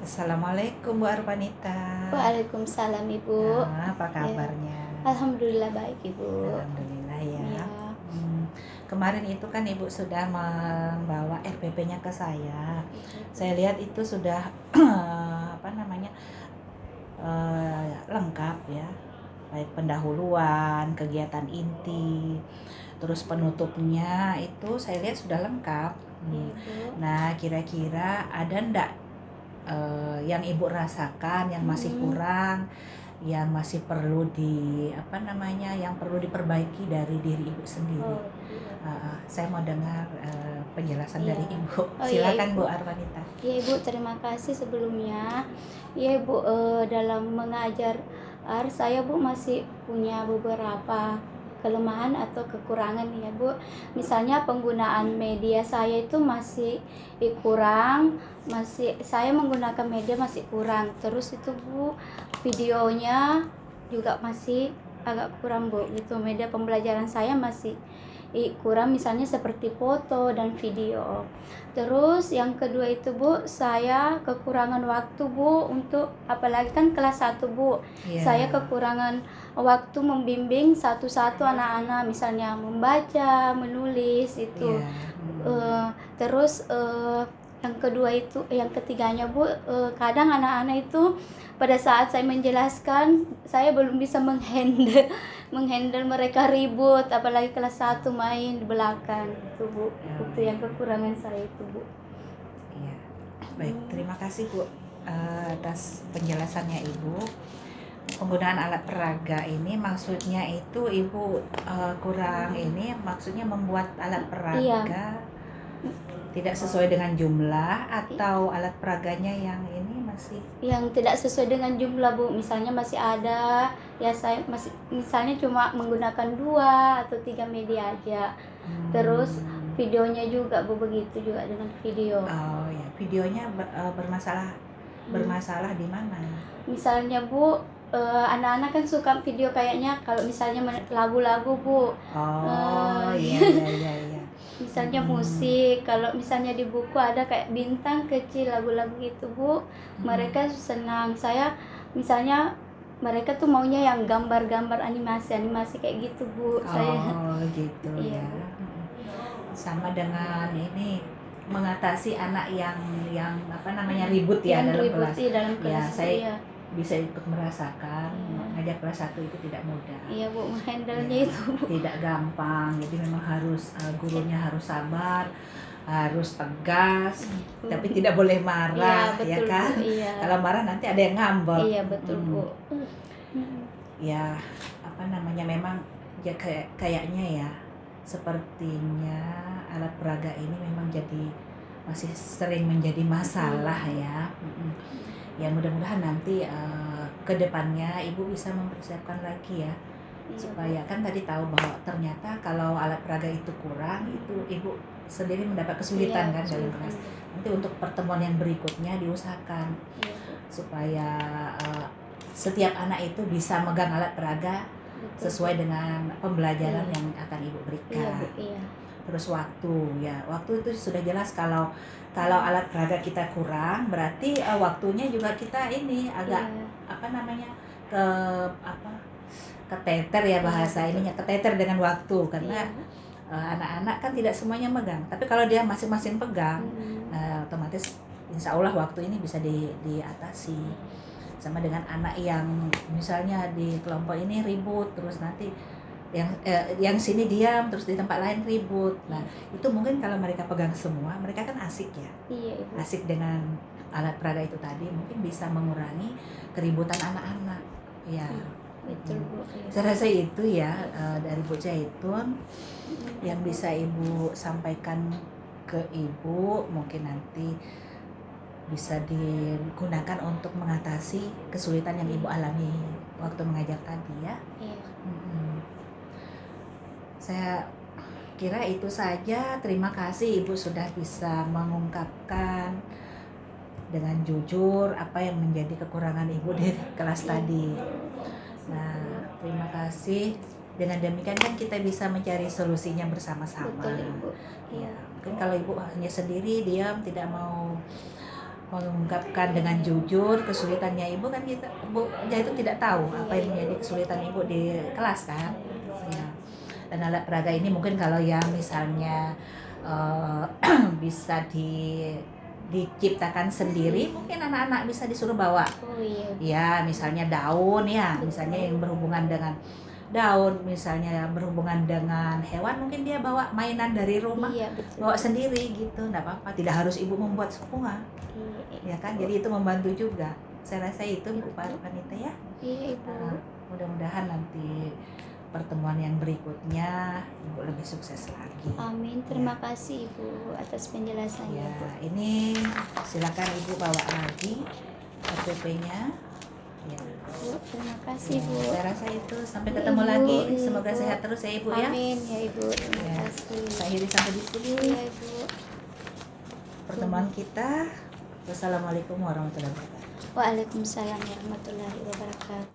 Assalamualaikum Bu Arvanita. Waalaikumsalam Ibu. Apa Ya, kabarnya? alhamdulillah baik Ibu. Alhamdulillah ya. Ya, Kemarin itu kan Ibu sudah membawa RPP-nya ke saya. iya, Ibu. Saya lihat itu sudah apa namanya lengkap ya. Baik pendahuluan, kegiatan inti, terus penutupnya itu saya lihat sudah lengkap. Iya, Ibu. Nah, kira-kira ada ndak yang Ibu rasakan yang masih kurang, yang masih perlu yang perlu diperbaiki dari diri Ibu sendiri? Oh, iya. Saya mau dengar penjelasan Iya. dari Ibu. Oh iya Silakan Ibu. Bu Arvanita. Iya Ibu, terima kasih sebelumnya. Iya Ibu, dalam mengajar saya Bu masih punya beberapa kelemahan atau kekurangan ya Bu. Misalnya penggunaan media saya itu masih kurang, saya menggunakan media masih kurang. Terus itu Bu, videonya juga masih agak kurang Bu. Gitu, media pembelajaran saya masih kurang, misalnya seperti foto dan video. Terus yang kedua itu Bu, saya kekurangan waktu Bu untuk apalagi kan kelas 1 Bu. Iya. Saya kekurangan waktu membimbing satu-satu anak-anak, misalnya membaca, menulis itu. Iya. Terus yang ketiganya Bu, kadang anak-anak itu pada saat saya menjelaskan, saya belum bisa menghandle mereka ribut, apalagi kelas 1 main di belakang itu Bu. Itu yang kekurangan saya itu Bu. Iya. Baik, terima kasih Bu atas penjelasannya Ibu. Penggunaan alat peraga ini maksudnya itu Ibu kurang ini, maksudnya membuat alat peraga tidak sesuai dengan jumlah atau alat peraganya yang ini masih yang tidak sesuai dengan jumlah Bu, misalnya masih ada ya, saya masih misalnya cuma menggunakan 2 atau 3 media aja. Terus videonya juga Bu, begitu juga dengan video. Oh ya, videonya bermasalah di mana? Misalnya Bu, anak-anak kan suka video kayaknya kalau misalnya lagu-lagu Bu. Oh iya. Misalnya musik, kalau misalnya di buku ada kayak bintang kecil, lagu-lagu gitu Bu, mereka senang. Saya misalnya mereka tuh maunya yang gambar-gambar animasi kayak gitu Bu. Oh gitu Iya, ya. Bu. Sama dengan ini mengatasi anak yang ribut ya Yang dalam ribut kelas. dalam Ya, kelas saya iya. bisa ikut merasakan ngajar kelas 1 itu tidak mudah. Iya Bu, menghandle-nya Ya, itu Bu. tidak gampang. Jadi memang harus gurunya harus sabar, harus tegas, tapi tidak boleh marah, Iya, betul, ya kan? Bu, iya. Kalau marah nanti ada yang ngambek. Iya, betul Bu. Ya, memang ya kayaknya ya, sepertinya alat peraga ini memang masih sering menjadi masalah ya. Ya mudah-mudahan nanti ke depannya Ibu bisa mempersiapkan lagi ya, supaya kan tadi tahu bahwa ternyata kalau alat peraga itu kurang, itu Ibu sendiri mendapat kesulitan kan dalam kelas. Nanti untuk pertemuan yang berikutnya diusahakan supaya setiap anak itu bisa megang alat peraga sesuai dengan pembelajaran yang akan Ibu berikan. Iya. Terus waktu itu sudah jelas, kalau alat peraga kita kurang berarti waktunya juga kita ini agak keteter ya bahasa ininya, keteter dengan waktu karena anak-anak kan tidak semuanya megang. Tapi kalau dia masing-masing pegang, otomatis insya Allah waktu ini bisa diatasi. Sama dengan anak yang misalnya di kelompok ini ribut, terus nanti yang sini diam, terus di tempat lain ribut. Nah, itu mungkin kalau mereka pegang semua, mereka kan asik ya. Iya, Ibu. Asik dengan alat peraga itu tadi, mungkin bisa mengurangi keributan anak-anak. Ya. Betul Bu. Saya rasa itu ya dari Bu Zaitun yang bisa Ibu sampaikan ke Ibu, mungkin nanti bisa digunakan untuk mengatasi kesulitan yang Ibu alami waktu mengajar tadi ya. Iya. Saya kira itu saja. Terima kasih Ibu sudah bisa mengungkapkan dengan jujur apa yang menjadi kekurangan Ibu di kelas tadi. Nah, terima kasih. Dengan demikian kan kita bisa mencari solusinya bersama-sama. Betul Ibu. Ya, mungkin kalau Ibu hanya sendiri diam, tidak mau mengungkapkan dengan jujur kesulitannya ibu kan kita bu dia itu tidak tahu apa yang menjadi kesulitan ibu di kelas kan ya. Dan alat peraga ini mungkin kalau yang misalnya bisa diciptakan sendiri, mungkin anak-anak bisa disuruh bawa Oh iya. ya, misalnya daun ya, misalnya yang berhubungan dengan daun, misalnya berhubungan dengan hewan, mungkin dia bawa mainan dari rumah, Iya betul. bawa sendiri gitu, enggak apa-apa, tidak harus ibu membuat semua Iya, ya kan, jadi itu membantu juga, saya rasa itu Bu betul. Panita ya. Iya ibu. Nah, mudah-mudahan nanti pertemuan yang berikutnya ibu lebih sukses lagi. Amin. Terima kasih ibu atas penjelasannya Ya, bu. ini silakan ibu bawa lagi KTP-nya. Ya. Bu, terima kasih Ya, bu. saya rasa itu sampai Ibu, ketemu lagi. Semoga Ibu. sehat terus ya ibu ya. Amin ya ibu. Terima Ya. kasih. Saya akhiri sampai di sini Iya ibu. pertemuan kita. Wassalamualaikum warahmatullahi wabarakatuh. Waalaikumsalam warahmatullahi wabarakatuh.